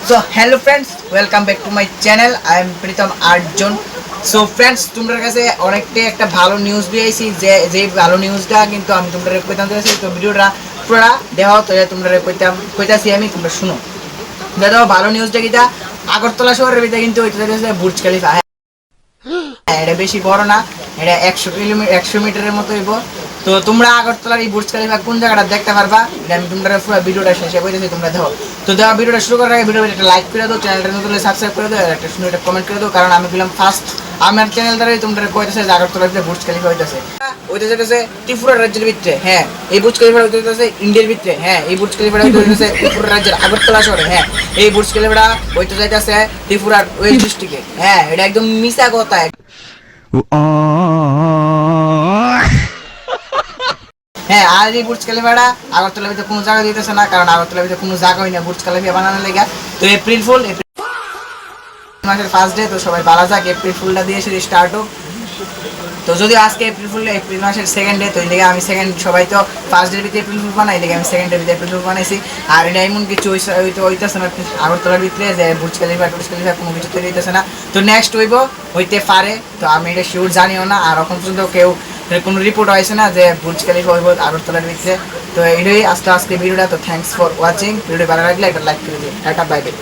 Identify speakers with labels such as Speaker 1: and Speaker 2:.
Speaker 1: So hello friends, welcome back to my channel. I am Pritam Arjun. So friends, তোমরা কাছে অনেকটা একটা ভালো নিউজ দিয়েছি যে ভালো নিউজটা কিন্তু আমি তোমরা কইতাম চাইছি তো ভিডিওটা পুরোটা দেখাও তো তোমরা কইতাছি আমি তোমরা শুনো। দেখো ভালো নিউজটা কিটা আগরতলা শহরের ভিতরে কিন্তু ওইটা হচ্ছে বুর্জ খলিফা। এটা বেশি বড় না, এটা 100 মিটারের মতো হইব। তো তোমরা আগরতলার এই বুর্জ খলিফা কোন জায়গাটা দেখতে পারবা এটা আমি তোমরা পুরো ভিডিওটা শেষে বলতেছি, তোমরা দেখো। তো দেখো ভিডিওটা শুরু করার আগে ভিডিওতে একটা লাইক করে দাও, চ্যানেলটা নতুন হলে সাবস্ক্রাইব করে দাও, আর একটা সুন্দর একটা কমেন্ট করে দাও, কারণ আমি বললাম ফার্স্ট আমার চ্যানেল দ্বারাই তোমরা কইতেছে যে আগরতলার ভিতরে বুর্জ খলিফা হইতাছে। ওইটা যেটাছে ত্রিপুরা রাজ্যের ভিতরে, হ্যাঁ এই বুর্জ খলিফা হইতাছে ইন্ডিয়ার ভিতরে, হ্যাঁ এই বুর্জ খলিফা হইতাছে ত্রিপুরা রাজ্যের আগরতলা শহরে, হ্যাঁ এই বুর্জ খলিফা হইতে যাইতাছে ত্রিপুরার ওয়েস্ট ডিস্ট্রিক্টে। হ্যাঁ এটা একদম মিছা কথা। হ্যাঁ আর এই বুর্জ খলিফাটা আগরতলার ভিতরে কোনো জায়গা দিতেছে না, কারণ আগরতলার ভিতরে কোনো জায়গা হয় না বুর্জ খলিফা বানানোর লেগে। তো এপ্রিল মাসের ফার্স্ট ডে, তো সবাই ভালো যাক, এপ্রিল ফুলটা দিয়ে শুধু স্টার্ট হোক। তো যদি আজকে এপ্রিল মাসের সেকেন্ড ডে, তো এই লেগে আমি সেকেন্ড, সবাই তো ফার্স্ট ডের ভিতরে এপ্রিল ফুল বানাই, লেগে আমি সেকেন্ড ডের ভিতরে এপ্রিল ফুল বানাইছি। আর এটা এমন কিছু হইতেছে না আগরতলার ভিতরে যে বুর্জ খলিফা কোনো কিছু তৈরি হইতেছে না। তো নেক্সট হইতে পারে, তো আমি এটা শিওর জানিও না, আর এখন পর্যন্ত কেউ কোনো রিপোর্ট হয়েছে না যে বুর্জ খলিফা হইব আগরতলার ভিতরে। তো এটাই আজকে ভিডিওটা। তো থ্যাংকস ফর ওয়াচিং। ভিডিও ভালো লাগলে একটা লাইক করে দিন। Tata, bye bye.